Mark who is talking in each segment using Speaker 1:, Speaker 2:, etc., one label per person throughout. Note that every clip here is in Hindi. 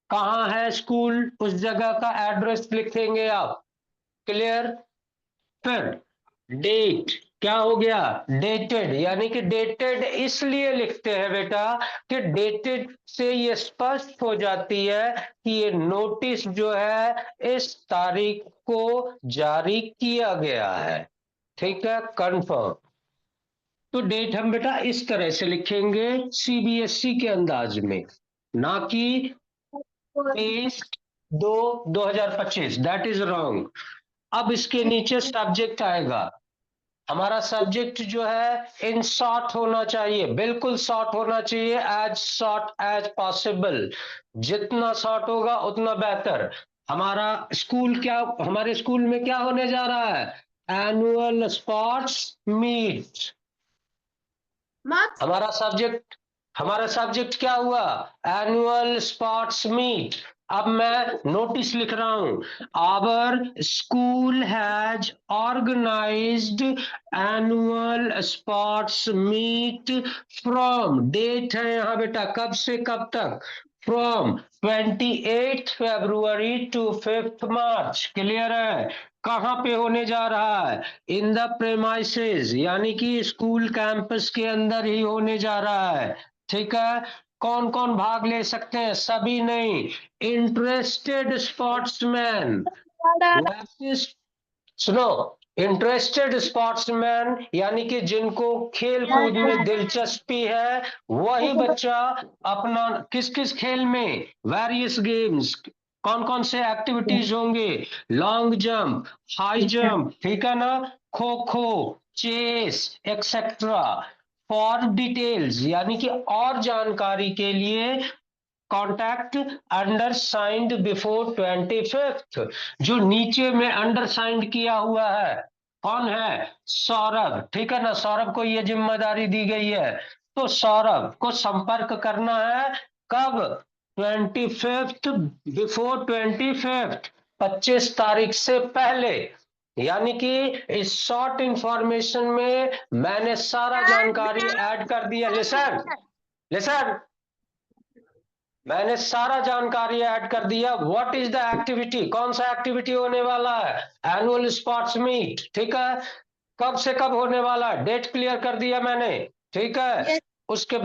Speaker 1: कहाँ है स्कूल, उस जगह का एड्रेस लिखेंगे आप। क्लियर। फिर डेट क्या हो गया, डेटेड, यानी कि डेटेड इसलिए लिखते हैं बेटा कि डेटेड से ये स्पष्ट हो जाती है कि ये नोटिस जो है इस तारीख को जारी किया गया है। ठीक है, कंफर्म। तो डेट हम बेटा इस तरह से लिखेंगे सीबीएसई के अंदाज में, ना कि 23/2/2025, दैट इज रॉन्ग। अब इसके नीचे सब्जेक्ट आएगा। हमारा सब्जेक्ट जो है इन शॉर्ट होना चाहिए, बिल्कुल शॉर्ट होना चाहिए, एज शॉर्ट एज पॉसिबल। जितना शॉर्ट होगा उतना बेहतर। हमारा स्कूल क्या, हमारे स्कूल में क्या होने जा रहा है, एनुअल स्पोर्ट्स मीट। हमारा सब्जेक्ट क्या हुआ, एनुअल स्पोर्ट्स मीट। अब मैं नोटिस लिख रहा हूं, our school has organised annual sports meet from, date है यहां बेटा, कब से कब तक, from 28 February to 5 March. Clear है। कहां पे होने जा रहा है, इन द प्रेमाइसेस, यानी कि स्कूल कैंपस के अंदर ही होने जा रहा है। ठीक है। कौन कौन भाग ले सकते हैं, सभी नहीं, इंटरेस्टेड स्पोर्ट्समैन। सुनो, इंटरेस्टेड स्पोर्ट्समैन यानी कि जिनको खेल कूद में दिलचस्पी है, वही बच्चा अपना किस किस खेल में, वेरियस गेम्स, कौन कौन से एक्टिविटीज होंगे, लॉन्ग जंप, हाई जंप, ठीक है ना, kho kho, chess etcetera. For details यानी कि और जानकारी के लिए contact under signed before 25th। जो नीचे में अंडर साइंड किया हुआ है, कौन है, सौरभ। ठीक है ना, सौरभ को ये जिम्मेदारी दी गई है। तो सौरभ को संपर्क करना है कब, 25th, बिफोर 25th, 25 तारीख से पहले। यानी कि इस शॉर्ट इंफॉर्मेशन में मैंने सारा जानकारी ऐड कर दिया। लिसन, लिसन, मैंने सारा जानकारी ऐड कर दिया। व्हाट इज द एक्टिविटी, कौन सा एक्टिविटी होने वाला है, एनुअल स्पोर्ट्स मीट। ठीक है, कब से कब होने वाला है, डेट क्लियर कर दिया मैंने। ठीक है। yes. उसके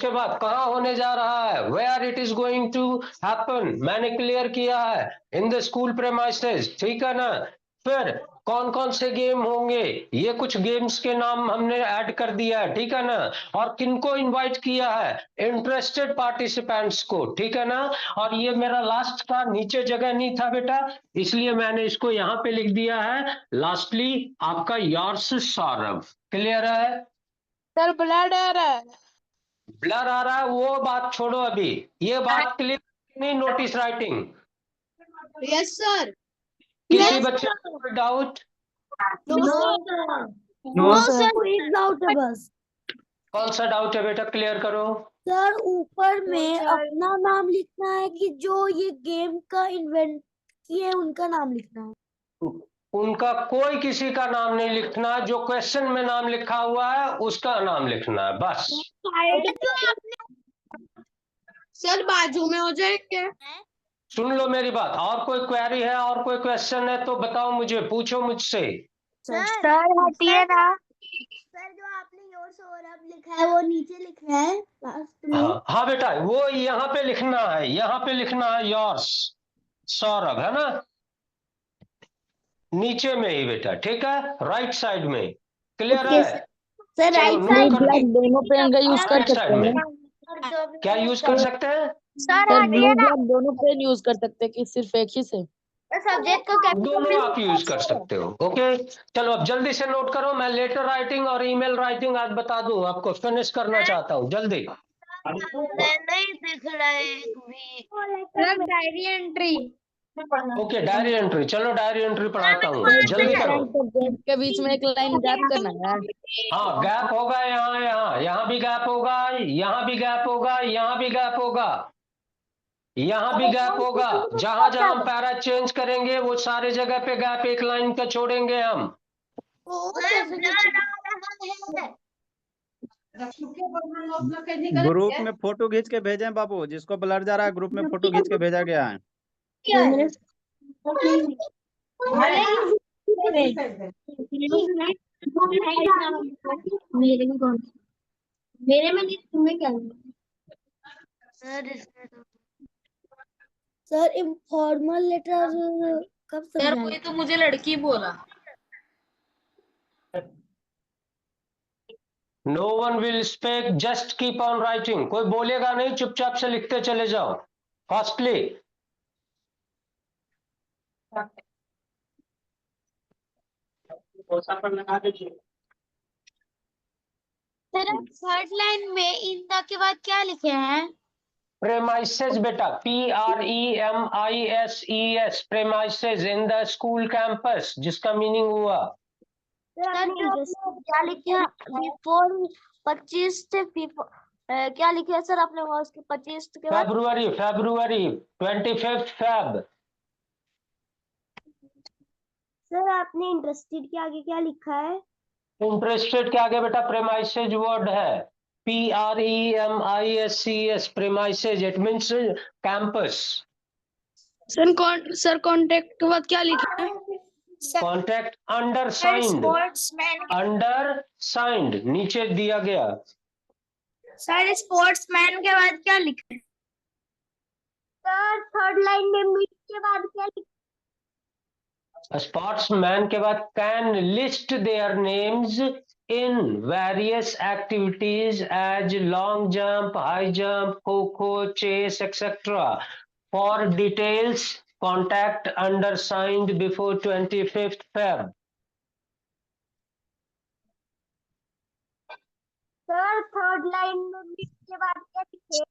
Speaker 1: बाद कहाँ होने जा रहा है, where it is going to happen, मैंने क्लियर किया है, इन द स्कूल प्रेमाइसेस। ठीक है ना। फिर कौन कौन से गेम होंगे, ये कुछ गेम्स के नाम हमने ऐड कर दिया है। ठीक है ना। और किनको इनवाइट किया है, इंटरेस्टेड पार्टिसिपेंट्स को। ठीक है ना। और ये मेरा लास्ट का नीचे जगह नहीं था बेटा, इसलिए मैंने इसको यहाँ पे लिख दिया है, लास्टली आपका योर्स सौरभ। क्लियर है।
Speaker 2: सर ब्लड आ रहा है।
Speaker 1: ब्लर आ रहा है वो बात छोड़ो, अभी ये बात क्लियर नहीं, नोटिस राइटिंग।
Speaker 2: Yes sir.
Speaker 1: किसी बच्चे को कोई डाउट,
Speaker 2: नो सर, एक डाउट है बस।
Speaker 1: कौन सा डाउट है बेटा, क्लियर करो।
Speaker 2: सर ऊपर में अपना नाम लिखना है कि जो ये गेम का इन्वेंट किए उनका नाम लिखना है।
Speaker 1: उनका कोई किसी का नाम नहीं लिखना, जो क्वेश्चन में नाम लिखा हुआ है उसका नाम लिखना है बस।
Speaker 2: सर बाजू में हो जाए क्या?
Speaker 1: सुन लो मेरी बात, और कोई क्वेरी है, और कोई क्वेश्चन है तो बताओ मुझे, पूछो मुझसे।
Speaker 2: सर हटिए ना। सर जो आपने योर सौरभ लिखा है वो नीचे लिखना है लास्ट में।
Speaker 1: हाँ हाँ बेटा, वो यहाँ पे लिखना है, यहाँ पे लिखना है योर्स सौरभ, है ना, नीचे में ही बेटा। ठीक है, राइट साइड में। क्लियर है।
Speaker 2: सर राइट
Speaker 1: साइड
Speaker 2: दोनों पेन का यूज कर
Speaker 1: राइट
Speaker 2: सकते
Speaker 1: साइड में
Speaker 2: हैं।
Speaker 1: क्या यूज कर सकते हैं,
Speaker 2: सर ब्लू ब्लैक दोनों पेन यूज कर सकते हैं कि सिर्फ एक ही से?
Speaker 3: सब्जेक्ट को
Speaker 1: दोनों आप यूज कर सकते हो। ओके, चलो अब जल्दी से नोट करो, मैं लेटर राइटिंग और ईमेल राइटिंग आज बता दूं आपको, फिनिश करना चाहता हूं जल्दी।
Speaker 3: नहीं दिख रहा है एक भी।
Speaker 2: Diary entry.
Speaker 1: Okay, diary entry, चलो डायरी एंट्री पढ़ाता हूँ, जल्दी करो।
Speaker 2: के बीच में एक लाइन गैप करना है।
Speaker 1: हाँ, गैप होगा, यहाँ यहाँ यहाँ भी गैप होगा, यहाँ भी गैप होगा, यहाँ भी गैप होगा, यहाँ भी गैप होगा। जहां जहां हम पैरा चेंज करेंगे वो सारे जगह पे गैप एक लाइन का छोड़ेंगे हम।
Speaker 4: ग्रुप में फोटो खींच के भेजें बाबू, जिसको ब्लर जा रहा है ग्रुप में फोटो खींच के भेजा गया है।
Speaker 2: मेरे में नहीं, तुम्हें क्या
Speaker 3: सर इसमें तो
Speaker 2: सर इनफॉर्मल लेटर कब
Speaker 5: सर
Speaker 2: समझाएंगे?
Speaker 5: कोई तो मुझे लड़की बोला।
Speaker 1: No one will speak, just keep on writing. कोई बोलेगा नहीं, चुपचाप से लिखते चले जाओ फास्टली।
Speaker 2: सर थर्ड लाइन में इन द के बाद क्या लिखे हैं?
Speaker 1: प्रेमाइसेस बेटा, PREMISES, premises in the school campus, जिसका मीनिंग हुआ।
Speaker 2: सर क्या लिखे हैं? बिफोर 25 से क्या लिखे हैं सर आपने वहाँ उसके 25 के बाद?
Speaker 1: February 25 Feb.
Speaker 2: सर आपने इंटरेस्टेड के आगे क्या लिखा है?
Speaker 1: इंटरेस्टेड के आगे बेटा प्रेमाइसेज वर्ड है, PREMISES, premises, it means campus.
Speaker 5: Sir contact के बाद क्या लिखा है?
Speaker 1: Contact undersigned, undersigned नीचे दिया गया।
Speaker 2: सर स्पोर्ट्समैन के बाद क्या लिखा है? सर थर्ड लाइन में मीट के बाद क्या लिखा
Speaker 1: स्पोर्ट्समैन के बाद can list their names in various activities as long jump, high jump, kho kho, chess etcetera. For details contact undersigned before 25 Feb।
Speaker 2: Sir third line में मीट के बाद क्या लिखे?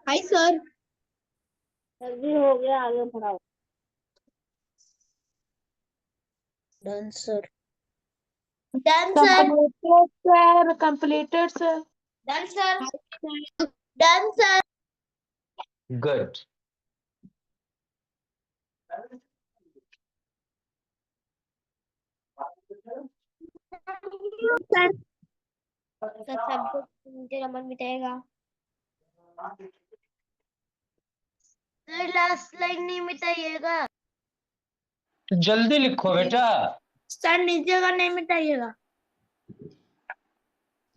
Speaker 5: Hi sir.
Speaker 2: सर भी हो गया, आगे पढ़ाओ।
Speaker 5: Done sir.
Speaker 2: Done sir.
Speaker 5: Completed sir.
Speaker 2: Done sir. Done sir.
Speaker 1: Good.
Speaker 2: Sir सबको मुझे नंबर मिलेगा।
Speaker 3: सर लास्ट लाइन नहीं मिटाइएगा।
Speaker 1: तो जल्दी लिखो बेटा।
Speaker 2: सर नीचे का नहीं मिटाइएगा।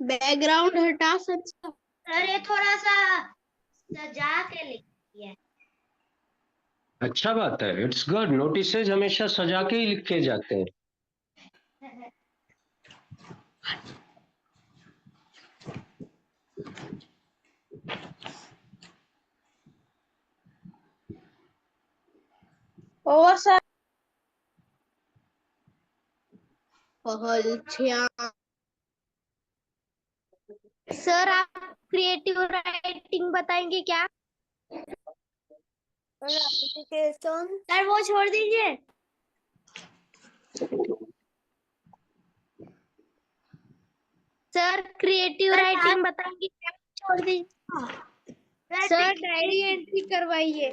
Speaker 5: बैकग्राउंड हटा सर।
Speaker 3: सर ये थोड़ा सा सजा के लिखिए।
Speaker 1: अच्छा बात है, इट्स गुड। नोटिसेज हमेशा सजा के ही लिखे जाते हैं।
Speaker 5: Over sir.
Speaker 2: सर आप क्रिएटिव राइटिंग बताएंगे क्या? सर वो छोड़ दीजिए। सर क्रिएटिव राइटिंग बताएंगे क्या? छोड़ दीजिए।
Speaker 5: सर डायरी एंट्री करवाइए।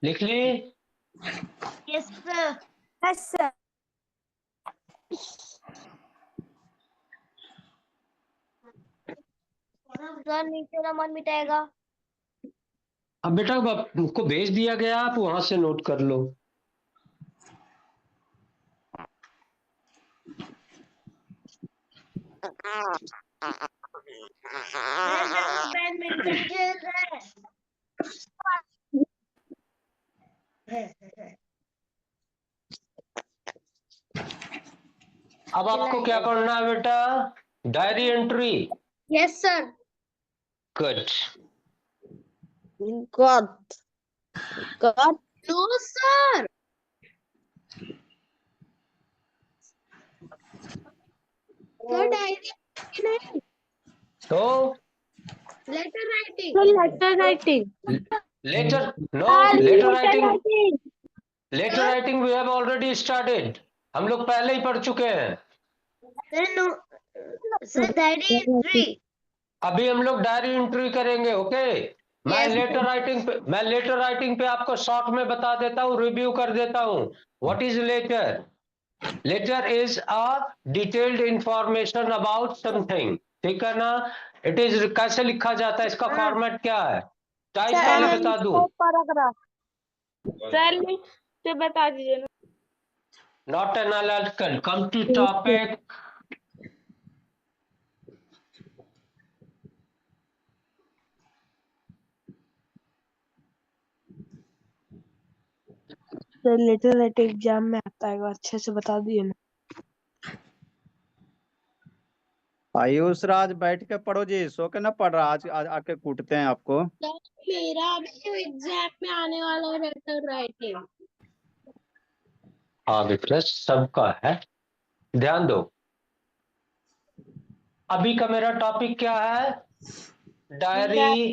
Speaker 1: लिख ली?
Speaker 3: Yes sir.
Speaker 2: Yes sir. Sir नीचे नंबर मिटाएगा।
Speaker 1: अब बेटा को भेज दिया गया, आप वहां से नोट कर लो।
Speaker 3: बैडमिंटन खेल रहे हैं।
Speaker 1: अब आपको क्या करना है बेटा? Diary entry.
Speaker 2: Yes sir.
Speaker 1: Good.
Speaker 5: Got no sir. Sir diary नहीं,
Speaker 1: तो
Speaker 5: letter writing.
Speaker 2: Letter writing.
Speaker 1: Letter, no letter writing. Letter writing we have already started, हम लोग पहले ही पढ़ चुके हैं।
Speaker 3: Sir diary entry.
Speaker 1: अभी हम लोग डायरी एंट्री करेंगे, ओके। मैं
Speaker 3: Yes,
Speaker 1: लेटर राइटिंग पे आपको शॉर्ट में बता देता हूँ, रिव्यू कर देता हूँ। What is letter? Letter is a detailed information about something, ठीक है ना। इट इज कैसे लिखा जाता है, इसका फॉर्मेट क्या है, टाइप पहले बता दूं।
Speaker 2: पैराग्राफ।
Speaker 5: सर से बता दीजिए ना।
Speaker 1: Not analytical, come to topic.
Speaker 5: Sir letter write exam में आता है, अच्छे से बता दिए ना।
Speaker 4: आयुष राज बैठ के पढ़ो जी, सो के ना पढ़ रहा, आज आके कूटते हैं आपको।
Speaker 5: मेरा भी एग्जाम में आने वाला लेटर राइटिंग।
Speaker 1: हाँ विप्रेस सबका है, ध्यान दो। अभी का मेरा टॉपिक क्या है? Diary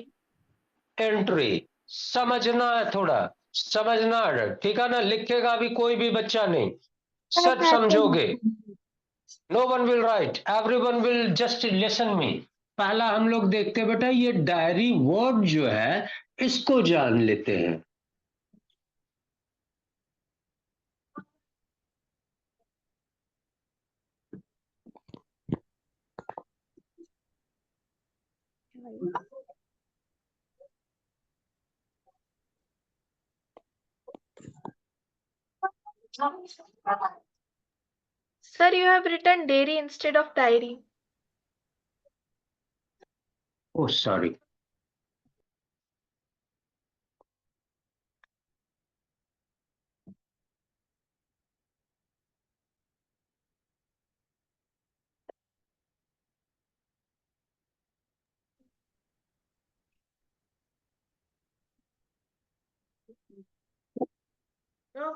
Speaker 1: entry. समझना है, थोड़ा समझना है, ठीक है ना। लिखेगा अभी कोई भी बच्चा नहीं, सब समझोगे। No one will write, everyone will just listen me. पहला हम लोग देखते बेटा, ये डायरी वर्ड जो है इसको जान लेते हैं।
Speaker 6: Sir, you have written dairy instead of diary.
Speaker 1: Oh sorry.
Speaker 3: तो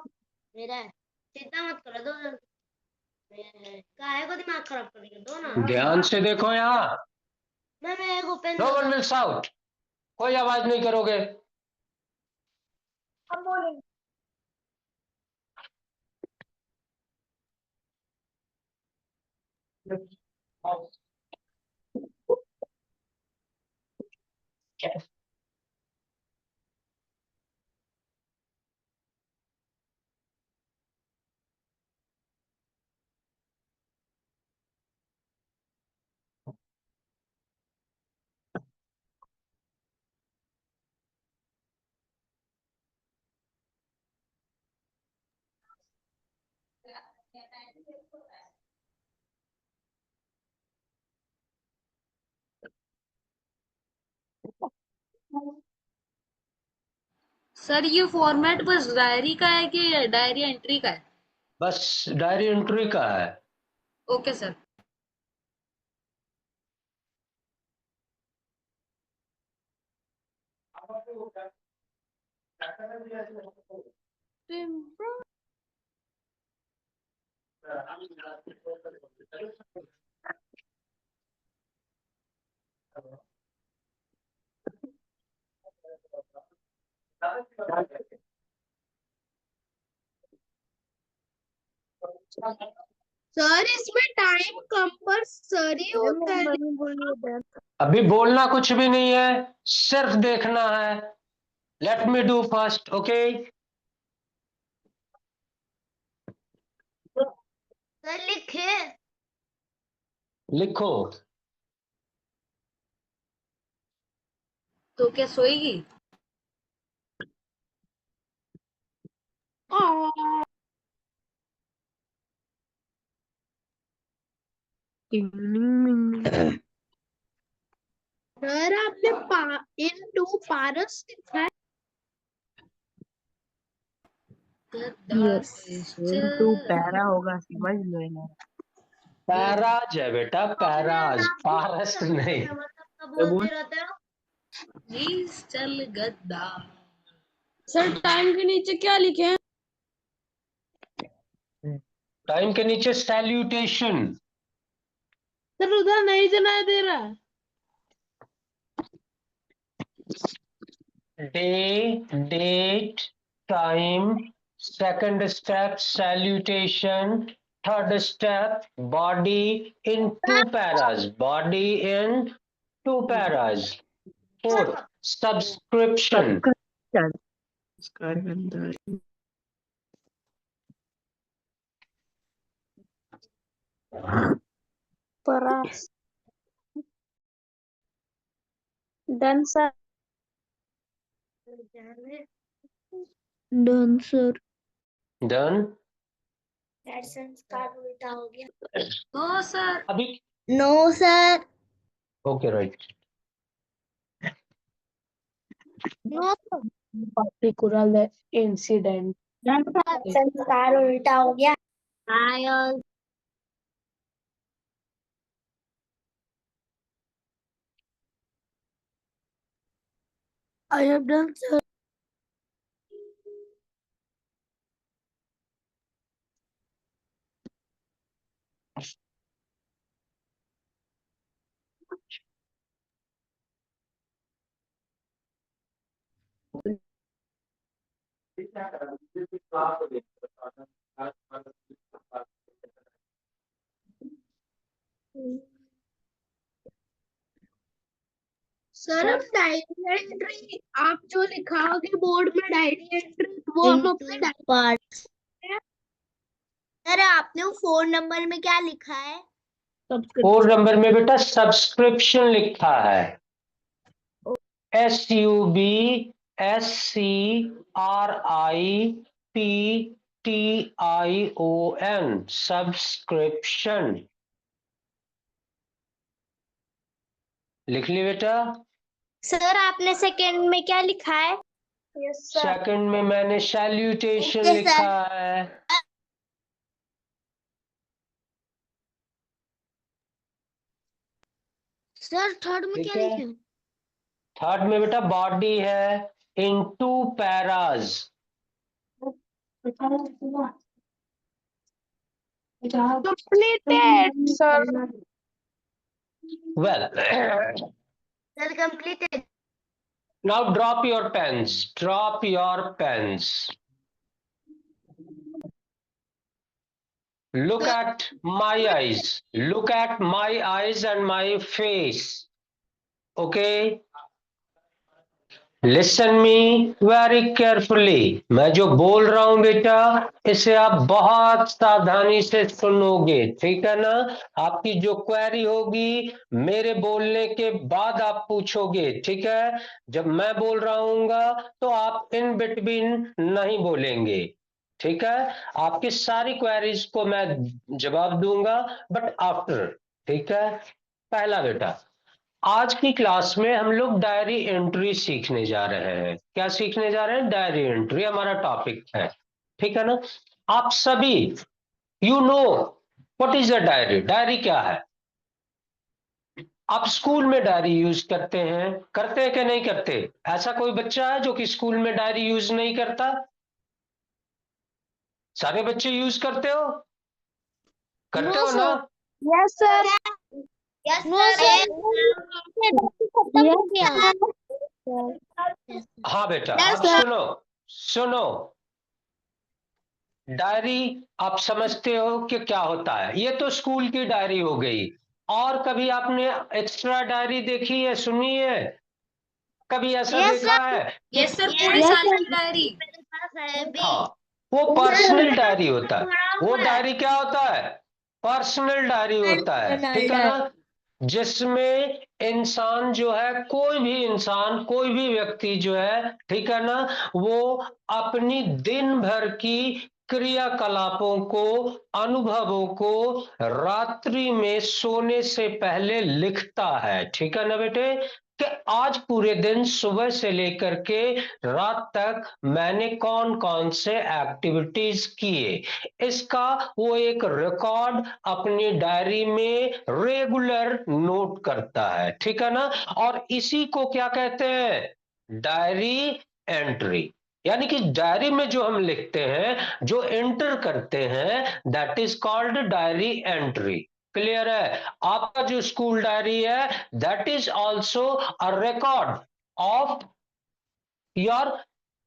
Speaker 3: मेरा है, चिंता मत करो, दो काहे को दिमाग खराब करेंगे, दो ना।
Speaker 1: ध्यान से देखो यहाँ,
Speaker 3: मैं मेरे को pen
Speaker 1: no one will shout, कोई आवाज नहीं करोगे।
Speaker 7: सर ये फॉर्मेट बस डायरी का है कि डायरी एंट्री का है?
Speaker 1: बस डायरी एंट्री का है।
Speaker 7: Okay sir.
Speaker 5: सर इसमें टाइम कंपल्सरी होता है?
Speaker 1: अभी बोलना कुछ भी नहीं है, सिर्फ देखना है। Let me do first, okay.
Speaker 3: Sir लिखे।
Speaker 1: लिखो।
Speaker 7: तो क्या सोएगी?
Speaker 5: सर आपने इन टू पारस लिखा है?
Speaker 7: टू
Speaker 5: पैरा होगा, समझ लो ना।
Speaker 1: पैराज है बेटा, पैराज, पारस नहीं।
Speaker 3: मतलब बोलते रहते हो।
Speaker 7: चल गद्दा।
Speaker 5: सर टाइम के नीचे क्या लिखे हैं?
Speaker 1: टाइम के नीचे सैल्यूटेशन।
Speaker 5: सर उधर नहीं सुनाई दे रहा है।
Speaker 1: Day, date, time, second step salutation, Third step, body in two paras. Body in two paras. Fourth, subscription.
Speaker 2: Paras. Done, sir. Done, sir.
Speaker 1: Done.
Speaker 3: संस्कार उल्टा हो गया।
Speaker 7: No, sir.
Speaker 1: अभी
Speaker 3: no sir.
Speaker 1: okay, right.
Speaker 2: No, sir.
Speaker 5: Particular incident.
Speaker 3: संस्कार उल्टा हो गया।
Speaker 2: I have done, sir.
Speaker 5: Sir अब डायरी एंट्री आप जो लिखाओगे बोर्ड में डायरी एंट्री वो हम अपने
Speaker 3: पार्ट। सर आपने वो 4 नंबर में क्या लिखा है?
Speaker 1: 4 नंबर में बेटा सब्सक्रिप्शन लिखा है। SUBSCRIPTION सब्सक्रिप्शन लिख ली बेटा।
Speaker 3: सर आपने सेकंड में क्या लिखा है?
Speaker 1: सेकंड में मैंने सैल्यूटेशन
Speaker 3: Okay,
Speaker 1: लिखा है।
Speaker 2: सर थर्ड में
Speaker 1: ठीक
Speaker 2: क्या
Speaker 1: है।
Speaker 2: लिखे?
Speaker 1: थर्ड में बेटा बॉडी है इन 2 paras.
Speaker 5: completed sir
Speaker 1: Well,
Speaker 3: sir completed.
Speaker 1: now drop your pens. Drop your pens. Look at my eyes. Look at my eyes and my face. Okay? Listen me very carefully. मैं जो बोल रहा हूं बेटा इसे आप बहुत सावधानी से सुनोगे, ठीक है ना। आपकी जो क्वेरी होगी मेरे बोलने के बाद आप पूछोगे, ठीक है। जब मैं बोल रहा हूँगा तो आप इन बिटवीन नहीं बोलेंगे, ठीक है। आपकी सारी क्वेरीज को मैं जवाब दूंगा बट आफ्टर, ठीक है। पहला बेटा, आज की क्लास में हम लोग डायरी एंट्री सीखने जा रहे हैं। क्या सीखने जा रहे हैं? डायरी एंट्री हमारा टॉपिक है, ठीक है ना। आप सभी you know what is a diary. Diary क्या है? आप स्कूल में डायरी यूज करते हैं कि नहीं करते? ऐसा कोई बच्चा है जो कि स्कूल में डायरी यूज नहीं करता? सारे बच्चे यूज करते हो? करते हो ना?
Speaker 2: Yes, sir.
Speaker 3: Yes
Speaker 2: No, sir. खत्म हो गया।
Speaker 1: हाँ बेटा,
Speaker 2: Yes,
Speaker 1: आप
Speaker 2: sir.
Speaker 1: सुनो सुनो। डायरी आप समझते हो कि क्या होता है? ये तो स्कूल की डायरी हो गई। और कभी आपने एक्स्ट्रा डायरी देखी है, सुनी है? कभी ऐसा
Speaker 2: Yes,
Speaker 1: देखा
Speaker 2: sir.
Speaker 1: है?
Speaker 7: Yes, sir.
Speaker 3: Yes,
Speaker 7: पूरे
Speaker 2: sir.
Speaker 7: साल की डायरी।
Speaker 3: मेरे पास है भी।
Speaker 1: हाँ, वो पर्सनल डायरी होता है। वो डायरी क्या होता है? पर्सनल डायरी होता है, ठीक है ना। जिसमें इंसान जो है, कोई भी इंसान, कोई भी व्यक्ति जो है, ठीक है ना, वो अपनी दिन भर की क्रियाकलापों को, अनुभवों को रात्रि में सोने से पहले लिखता है, ठीक है ना बेटे। कि आज पूरे दिन सुबह से लेकर के रात तक मैंने कौन कौन से एक्टिविटीज किए, इसका वो एक रिकॉर्ड अपनी डायरी में रेगुलर नोट करता है, ठीक है ना। और इसी को क्या कहते हैं? Diary entry. यानी कि डायरी में जो हम लिखते हैं, जो एंटर करते हैं, that is called diary entry. Clear है? आपका जो स्कूल डायरी है, that is also a record of your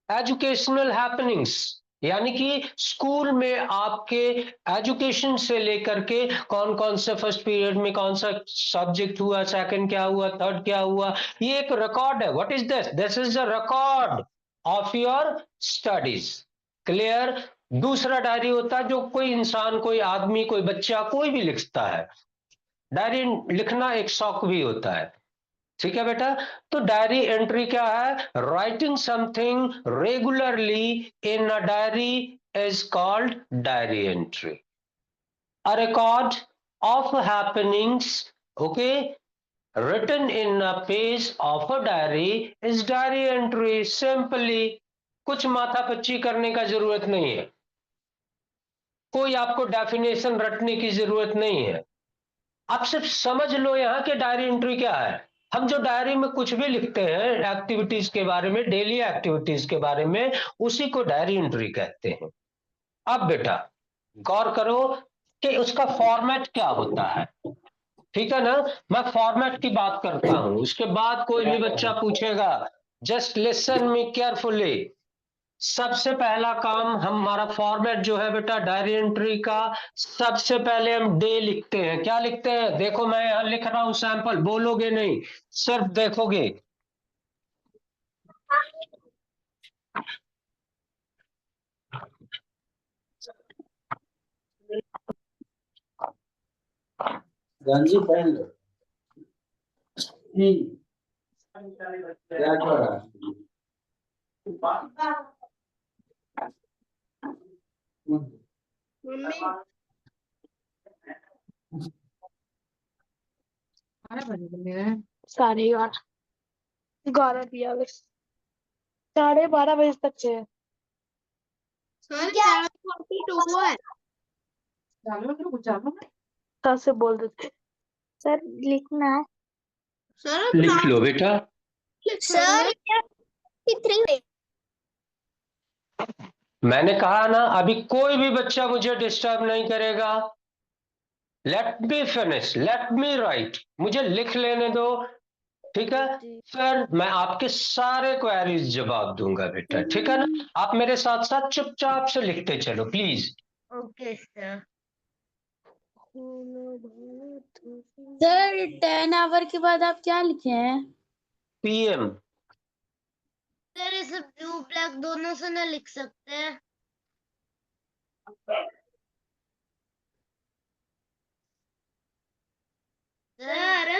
Speaker 1: educational happenings, यानी कि स्कूल में आपके एजुकेशन से लेकर के कौन कौन से फर्स्ट पीरियड में कौन सा सब्जेक्ट हुआ, सेकंड क्या हुआ, थर्ड क्या हुआ, ये एक रिकॉर्ड है. What is this? This is a record of your studies. Clear? दूसरा डायरी होता है जो कोई इंसान, कोई आदमी, कोई बच्चा, कोई भी लिखता है. डायरी लिखना एक शौक भी होता है. ठीक है बेटा? तो डायरी एंट्री क्या है? Writing something regularly in a diary is called diary entry. A record of happenings, okay, written in a page of a diary is diary entry. Simply, कुछ माथापच्ची करने का जरूरत नहीं है, कोई आपको डेफिनेशन रटने की जरूरत नहीं है. आप सिर्फ समझ लो यहाँ के डायरी एंट्री क्या है. हम जो डायरी में कुछ भी लिखते हैं एक्टिविटीज के बारे में, डेली एक्टिविटीज के बारे में, उसी को डायरी एंट्री कहते हैं. अब बेटा गौर करो कि उसका फॉर्मेट क्या होता है. ठीक है ना? मैं फॉर्मेट की बात करता हूं, उसके बाद कोई भी बच्चा पूछेगा. Just listen me carefully. सबसे पहला काम हमारा फॉर्मेट जो है बेटा डायरी एंट्री का, सबसे पहले हम डे लिखते हैं. क्या लिखते हैं? देखो मैं यहां लिख रहा हूं सैंपल, बोलोगे नहीं, सिर्फ देखोगे.
Speaker 8: गंजी पहन लो. क्या कर रहा है?
Speaker 5: मम्मी
Speaker 6: साढ़े 11 दिया बस, 12:30 बजे तक से है।
Speaker 5: सर 7:42 है।
Speaker 6: तब से बोल देते।
Speaker 2: सर लिखना है।
Speaker 5: सर
Speaker 1: लिख लो बेटा.
Speaker 2: सर 3
Speaker 1: मैंने कहा ना, अभी कोई भी बच्चा मुझे डिस्टर्ब नहीं करेगा. Let me finish, let me right, मुझे लिख लेने दो. ठीक है? फिर मैं आपके सारे क्वेरीज जवाब दूंगा बेटा. ठीक है ना? आप मेरे साथ साथ चुपचाप से लिखते चलो please.
Speaker 3: Okay sir.
Speaker 7: Sir 10 hour के बाद आप क्या लिखे हैं?
Speaker 1: PM.
Speaker 3: सर इसे ब्लू ब्लैक दोनों से ना लिख सकते हैं? सर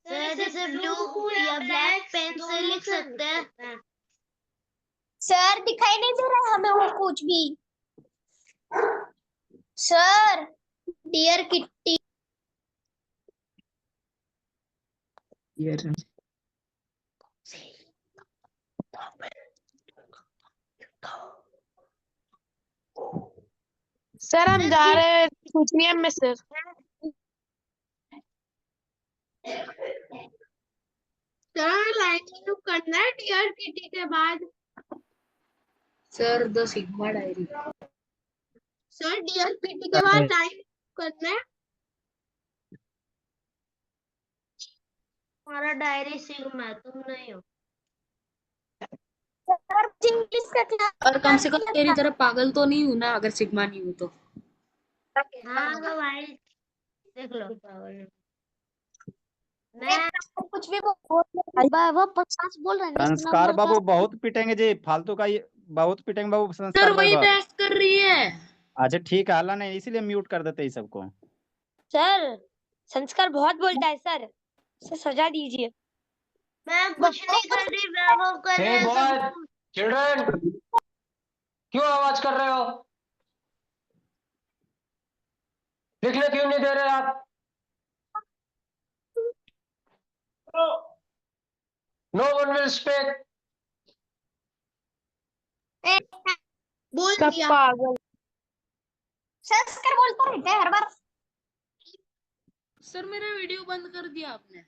Speaker 3: सर जैसे ब्लू या ब्लैक पेन से लिख सकते हैं?
Speaker 2: सर दिखाई नहीं दे रहा है हमें वो कुछ भी. Sir dear kitty.
Speaker 6: सर हम जा रहे हैं सूचनियम में सर।
Speaker 5: सर लाइन करना है टीआर किटी के बाद.
Speaker 7: Sir the sigma diary.
Speaker 5: Sir dear PT के बाद लाइन करना है.
Speaker 3: हमारा डायरी सिग्मा है, तुम नहीं हो.
Speaker 2: सर इंग्लिश का क्लास.
Speaker 7: और कम से कम तेरी तरह पागल तो नहीं हूं ना अगर सिग्मा नहीं हूं तो।
Speaker 3: हाँ तो भाई देख लो पागल है. मैं
Speaker 2: कुछ भी वो 50 बोल रहे हैं.
Speaker 4: संस्कार बाबू बहुत पिटेंगे जी, फालतू का ये बहुत पिटेंगे बाबू.
Speaker 7: सर
Speaker 4: संस्कार
Speaker 7: वही
Speaker 4: बाबू.
Speaker 7: बहस कर रही है।
Speaker 4: अच्छा ठीक है, अल्लाह ने इसीलिए म्यूट कर देते हैं सबको.
Speaker 2: सर संस्कार बहुत बोलता है सर. सजा दीजिए.
Speaker 3: मैं कुछ नहीं कर रही, वैभव कर रहे
Speaker 1: Hey
Speaker 3: हैं
Speaker 1: boy,
Speaker 3: सब.
Speaker 1: children, क्यों आवाज कर रहे हो? लिखने क्यों नहीं दे रहे आप? No one will speak.
Speaker 5: बोल
Speaker 6: सब
Speaker 5: दिया.
Speaker 6: पागल।
Speaker 2: संस्कार बोलता रहता है हर बार.
Speaker 7: सर मेरा वीडियो बंद कर दिया आपने।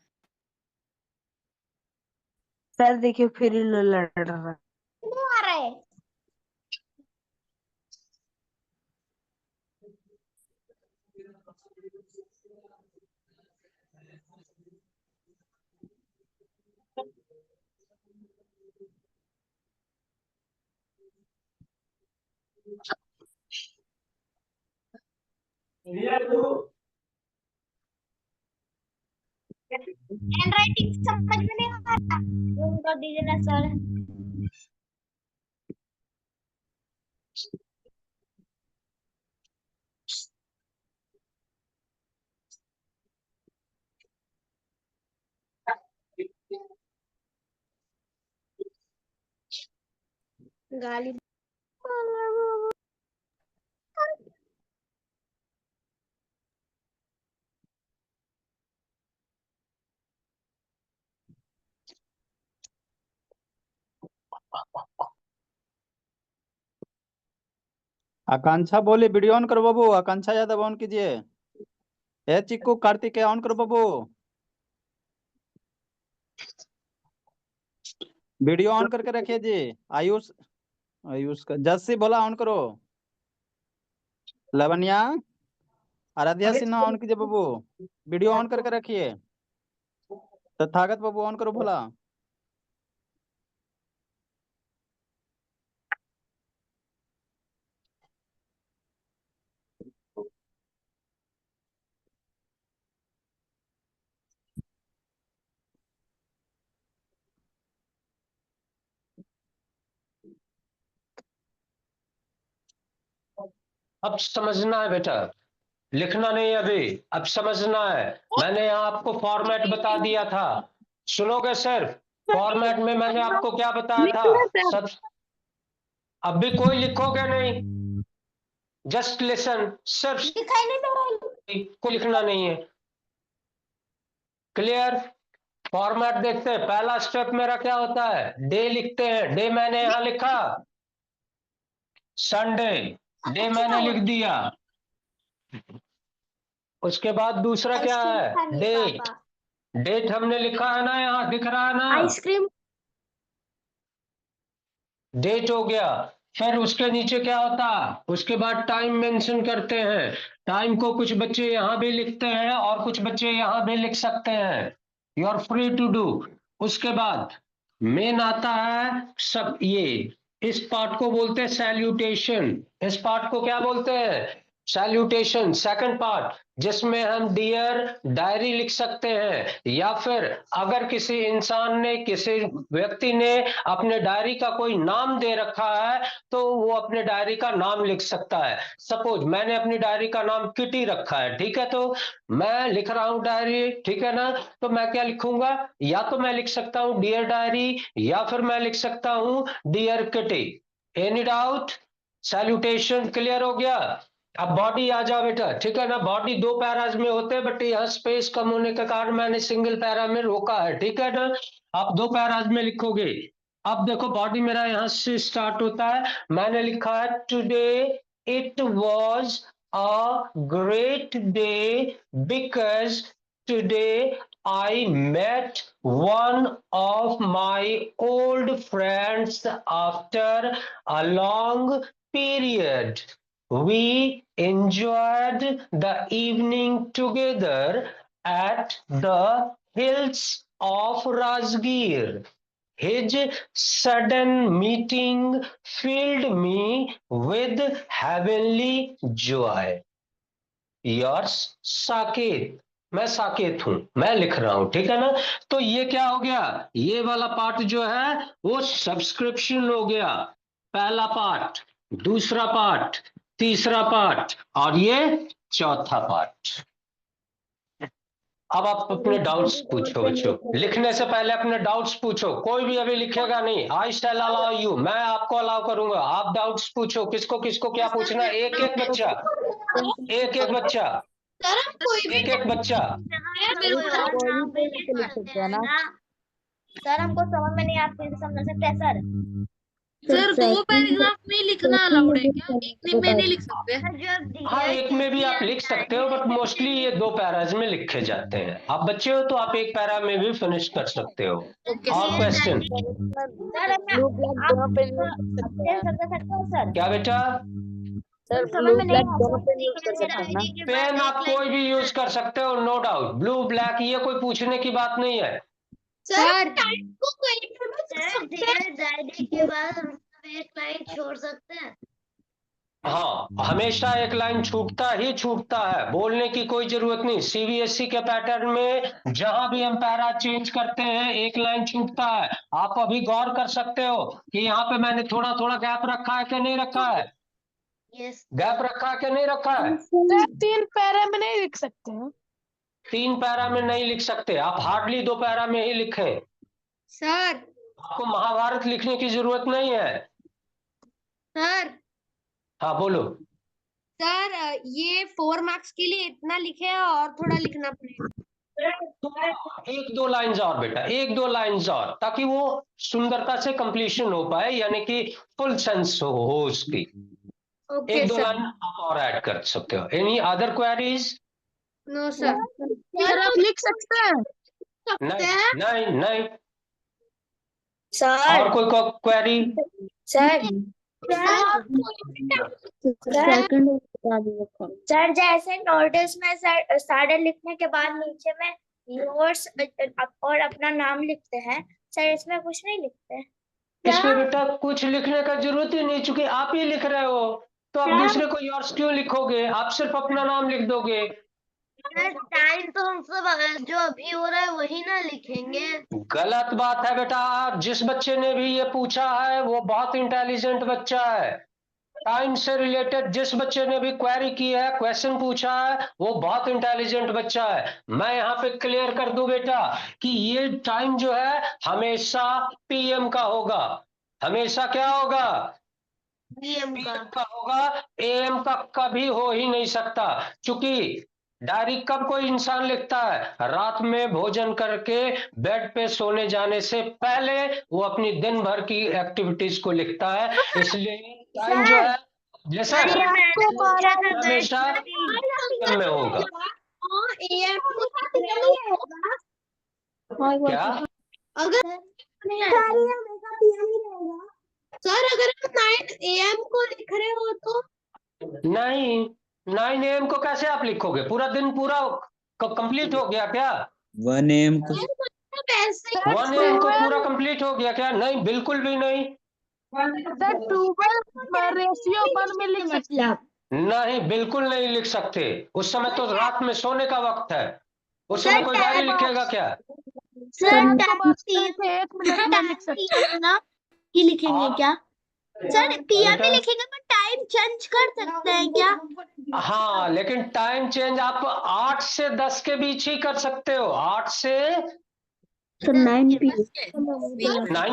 Speaker 9: सर देखिए फिर ही लड़ रहा है।
Speaker 2: क्यों आ रहा है? समझ में नहीं आ रहा जूम कर दीजिए ना सर। गाली
Speaker 4: आकांक्षा बोली वीडियो ऑन करो बाबू। आकांक्षा यादव ऑन कीजिए। ए चिक्कू कार्तिक ऑन करो बाबू। वीडियो ऑन करके रखिए जी। आयुष आयुष का जस्सी बोला ऑन करो। लवन्या आराध्या सिन्हा ऑन कीजिए बाबू। वीडियो ऑन करके रखिए। तथागत बाबू ऑन करो भोला।
Speaker 1: अब समझना है बेटा, लिखना नहीं अभी, अब समझना है। मैंने यहाँ आपको फॉर्मेट बता दिया था, सुनोगे सर? फॉर्मेट में मैंने आपको क्या बताया था? सब अब भी कोई लिखोगे नहीं, जस्ट लिसन। सिर्फ
Speaker 2: दिखाई नहीं दे रहा।
Speaker 1: को लिखना नहीं है। क्लियर? फॉर्मेट देखते हैं। पहला स्टेप मेरा क्या होता है? डे लिखते हैं। डे मैंने यहां लिखा संडे, डे मैंने लिख दिया। उसके बाद दूसरा क्या है? डेट। डेट हमने लिखा है ना, यहां दिख रहा है ना,
Speaker 2: आइसक्रीम
Speaker 1: डेट हो गया। फिर उसके नीचे क्या होता? उसके बाद टाइम मेंशन करते हैं। टाइम को कुछ बच्चे यहां भी लिखते हैं और कुछ बच्चे यहां भी लिख सकते हैं। You are free to do. उसके बाद मेन आता है सब ये, इस पार्ट को बोलते हैं सैल्यूटेशन। इस पार्ट को क्या बोलते हैं? सैल्यूटेशन। सेकंड पार्ट जिसमें हम डियर डायरी लिख सकते हैं, या फिर अगर किसी इंसान ने, किसी व्यक्ति ने अपने डायरी का कोई नाम दे रखा है तो वो अपने डायरी का नाम लिख सकता है। सपोज मैंने अपनी डायरी का नाम किटी रखा है, ठीक है, तो मैं लिख रहा हूं डायरी, ठीक है ना, तो मैं क्या लिखूंगा? या तो मैं लिख सकता हूं डियर डायरी, या फिर मैं लिख सकता हूं dear Kitty. Any doubt? Salutation clear हो गया? अब बॉडी आ जाओ बेटा, ठीक है ना। बॉडी दो पैराज में होते हैं, बट यहाँ स्पेस कम होने के कारण मैंने सिंगल पैरा में रोका है, ठीक है ना। आप दो पैराज में लिखोगे। अब देखो बॉडी मेरा यहाँ से स्टार्ट होता है। मैंने लिखा है today it was a great day because today I met one of my old friends after a long period. We enjoyed the evening together at the hills of Rajgir. His sudden meeting filled me with heavenly joy. Yours, Saket. मैं साकेत हूं, मैं लिख रहा हूं, ठीक है ना। तो ये क्या हो गया? ये वाला पार्ट जो है वो सब्सक्रिप्शन हो गया। पहला पार्ट, दूसरा पार्ट, तीसरा पार्ट और ये चौथा पार्ट। अब आप अपने डाउट्स पूछो बच्चों। लिखने से पहले अपने डाउट्स पूछो। कोई भी अभी लिखेगा नहीं। आई शैल अलाउ यू, मैं आपको अलाउ करूंगा। आप डाउट्स पूछो, किसको किसको क्या पूछना है। एक एक बच्चा, एक एक बच्चा,
Speaker 5: सर हम कोई भी
Speaker 1: एक एक बच्चा।
Speaker 2: सर हमको समझ में नहीं आता, फिर समझ सकते हैं सर।
Speaker 5: सर दो पैराग्राफ में लिखना अलाउड है क्या? एक में नहीं लिख सकते?
Speaker 1: हाँ, एक में भी आप लिख सकते हो, बट मोस्टली ये दो पैराज में लिखे जाते हैं। आप बच्चे हो तो आप एक पैरा में भी फिनिश कर सकते हो। और क्वेश्चन
Speaker 2: सर
Speaker 6: ब्लू ब्लैक दोनों पे
Speaker 2: समझ सकते हैं सर।
Speaker 1: क्या बेटा?
Speaker 6: सर
Speaker 2: समझ
Speaker 6: ब्लू
Speaker 2: में नहीं
Speaker 6: ब्लैक
Speaker 2: आता।
Speaker 6: दोनों पे यूज कर सकते हैं ना?
Speaker 1: पेन आप कोई भी यूज कर सकते हो, नो डाउट। ब्लू ब्लैक ये कोई पूछने की बात नहीं है।
Speaker 5: सर टाइम को कहीं पे भी लिख
Speaker 3: सर
Speaker 5: सकते हैं?
Speaker 3: डियर डायरी के बाद हम एक लाइन छोड़ सकते हैं।
Speaker 1: हाँ, हमेशा एक लाइन छूटता ही छूटता है, बोलने की कोई जरूरत नहीं। सीबीएसई के पैटर्न में जहां भी हम पैरा चेंज करते हैं एक लाइन छूटता है। आप अभी गौर कर सकते हो कि यहाँ पे मैंने थोड़ा थोड़ा गैप रखा है कि नहीं रखा है,
Speaker 3: यस
Speaker 1: गैप रखा है कि नहीं रखा है।
Speaker 6: सर 3 पैरा में नहीं लिख सकते हैं।
Speaker 1: 3 पैरा में नहीं लिख सकते, आप हार्डली 2 पैरा में ही लिखें।
Speaker 5: सर
Speaker 1: आपको महाभारत लिखने की जरूरत नहीं है।
Speaker 5: सर
Speaker 1: हाँ बोलो।
Speaker 5: सर ये 4 मार्क्स के लिए इतना लिखे हैं और थोड़ा लिखना पड़ेगा।
Speaker 1: 1-2 लाइन्स और बेटा, 1-2 लाइन्स और, ताकि वो सुंदरता से कंप्लीशन हो पाए, यानी कि फुल सेंस हो उसकी।
Speaker 5: Okay
Speaker 1: 1-2
Speaker 5: sir.
Speaker 1: लाइन आप और ऐड कर सकते हो। Any other queries?
Speaker 5: No sir.
Speaker 6: Sir आप लिख सकते हैं।
Speaker 1: नहीं नहीं नहीं।
Speaker 2: सर
Speaker 1: और कोई क्वेरी?
Speaker 2: सर सर जैसे नोटिस में सर सारे लिखने के बाद नीचे में योर्स और अपना नाम लिखते हैं, सर इसमें कुछ नहीं लिखते?
Speaker 1: इसमें बेटा कुछ लिखने का जरूरत ही नहीं, चूंकि आप ही लिख रहे हो तो आप दूसरे को योर्स क्यों लिखोगे, आप सिर्फ अपना नाम लिख दोगे।
Speaker 3: टाइम तो हम सब जो अभी हो रहा है वही ना लिखेंगे।
Speaker 1: गलत बात है बेटा। जिस बच्चे ने भी ये पूछा है वो बहुत इंटेलिजेंट बच्चा है। टाइम से रिलेटेड जिस बच्चे ने भी क्वेरी की है, क्वेश्चन पूछा है, वो बहुत इंटेलिजेंट बच्चा है। मैं यहाँ पे क्लियर कर दूं बेटा कि ये टाइम जो है हमेशा पीएम का होगा। हमेशा क्या होगा?
Speaker 3: पीएम का।
Speaker 1: पीएम का होगा, एएम का कभी हो ही नहीं सकता। क्योंकि डायरी कब कोई इंसान लिखता है? रात में भोजन करके बेड पे सोने जाने से पहले वो अपनी दिन भर की एक्टिविटीज को लिखता है। इसलिए टाइम जो है जैसा हमेशा PM में होगा। क्या?
Speaker 5: अगर सर अगर हम 9 AM को लिख रहे हो तो
Speaker 1: नहीं, 9 AM को कैसे आप लिखोगे? पूरा दिन पूरा कंप्लीट हो गया क्या?
Speaker 8: 1 AM को
Speaker 1: 1 AM को पूरा कंप्लीट हो गया क्या? नहीं, बिल्कुल भी नहीं।
Speaker 6: सर 12 रेशियो 1 में लिख सकते हैं।
Speaker 1: नहीं, बिल्कुल नहीं लिख सकते। उस समय तो रात में सोने का वक्त है, उस समय कोई डायरी लिखेगा क्या?
Speaker 6: सर आपको बात करके 1 मिनट में लिख सकते हैं।
Speaker 2: ना ही लिखेंगे
Speaker 1: आप-
Speaker 2: क्या? सर पीएम
Speaker 1: बेटा,
Speaker 2: में लिखेंगे पर टाइम चेंज कर सकते हैं क्या?
Speaker 1: हाँ, लेकिन टाइम चेंज आप 8 से 10 के बीच ही कर सकते हो। 8 से
Speaker 2: 9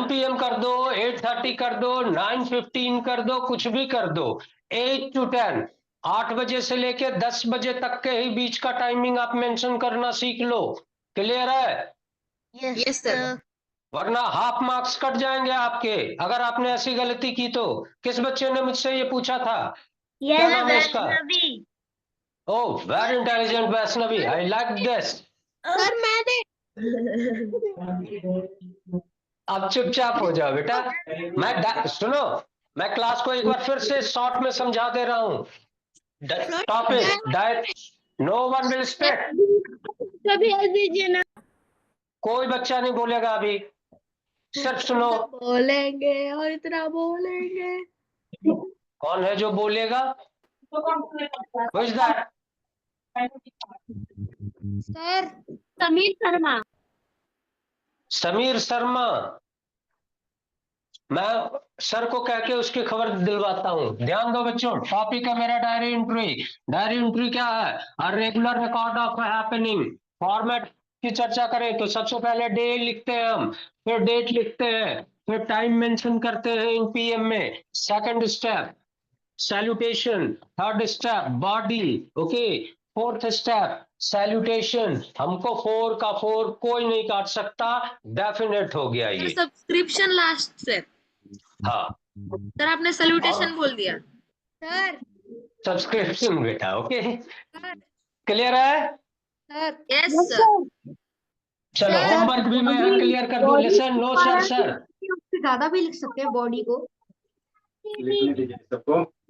Speaker 1: PM कर दो, 8:30 कर दो, 9:15 कर दो, कुछ भी कर दो। 8 to 10, 8 बजे से लेके 10 बजे तक के ही बीच का टाइमिंग आप मेंशन करना सीख लो। क्लियर है?
Speaker 3: Yes sir.
Speaker 1: वरना हाफ मार्क्स कट जाएंगे आपके अगर आपने ऐसी गलती की तो। किस बच्चे ने मुझसे ये पूछा था? क्या नाम है उसका? Oh, very intelligent Vaishnavi, I like this.
Speaker 5: Sir मैंने
Speaker 1: अब चुपचाप हो जाओ बेटा। सुनो, मैं क्लास को एक बार फिर से शॉर्ट में समझा दे रहा हूँ। Topic no one will speak.
Speaker 5: कभी ऐसे दीजिए ना।
Speaker 1: कोई बच्चा नहीं बोलेगा अभी, सिर्फ सुनो।
Speaker 5: बोलेंगे और इतना बोलेंगे।
Speaker 1: कौन है जो बोलेगा? Who is that?
Speaker 5: Sir Sameer Sharma.
Speaker 1: Sameer Sharma. मैं सर को कह के उसकी खबर दिलवाता हूँ। ध्यान दो बच्चों, टॉपिक है मेरा डायरी एंट्री। डायरी एंट्री क्या है? A regular record of happening. Format की चर्चा करें तो सबसे पहले डे लिखते हैं हम, फिर डेट लिखते हैं, फिर टाइम मेंशन करते हैं इन PM में। Second step salutation, third step body, okay, fourth step salutation. हमको 4 का 4 कोई नहीं काट सकता, डेफिनेट हो गया ये।
Speaker 5: सब्सक्रिप्शन लास्ट से।
Speaker 1: हाँ,
Speaker 5: सर आपने सैल्यूटेशन बोल दिया। सर
Speaker 1: सब्सक्रिप्शन बेटा, ओके, क्लियर है?
Speaker 5: Sir yes sir.
Speaker 1: चलो होमवर्क भी मैं क्लियर कर दूं। लिसन, नो सर, सर
Speaker 5: उससे ज्यादा भी लिख सकते हैं बॉडी को।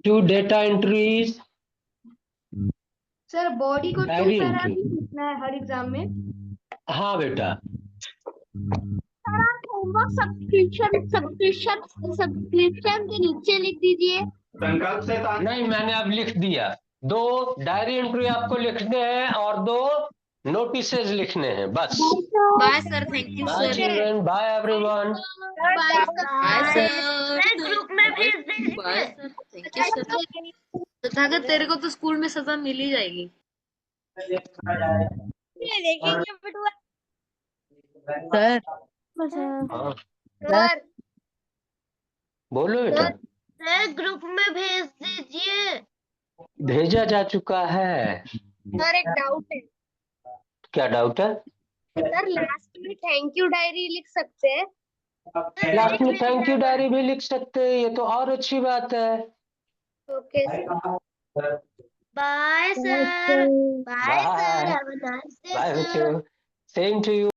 Speaker 1: 2 डेटा एंट्रीज।
Speaker 5: सर बॉडी को 2
Speaker 1: Diary
Speaker 5: पैरा
Speaker 1: entry।
Speaker 5: लिखना है हर एग्जाम में।
Speaker 1: हाँ बेटा,
Speaker 5: होमवर्क सब्सक्रिप्शन के नीचे लिख दीजिए
Speaker 1: नहीं, मैंने अब लिख दिया। 2 डायरी एंट्री आपको लिखने हैं और 2 नोटिसेज लिखने हैं, बस।
Speaker 7: Bye sir, thank you
Speaker 1: bye
Speaker 7: sir.
Speaker 1: Children, bye everyone.
Speaker 7: Bye sir.
Speaker 3: Group में भेज दीजिए।
Speaker 7: Bye sir, thank you sir. Tathagat तेरे को तो स्कूल में सजा मिल ही जाएगी।
Speaker 9: सर
Speaker 1: हाँ,
Speaker 5: सर
Speaker 1: बोलो बेटा।
Speaker 3: सर ग्रुप में भेज दीजिए।
Speaker 1: भेजा जा चुका है।
Speaker 5: सर एक डाउट है
Speaker 1: क्या डाउट है?
Speaker 5: सर, लास्ट में थैंक यू डायरी लिख सकते हैं?
Speaker 1: लास्ट में थैंक यू डायरी भी लिख सकते हैं, ये तो और अच्छी बात है।
Speaker 5: Okay
Speaker 3: bye sir. Bye sir.
Speaker 1: Bye.
Speaker 3: Have a nice day
Speaker 1: bye
Speaker 3: sir.
Speaker 1: बच्चों, सेम टू यू।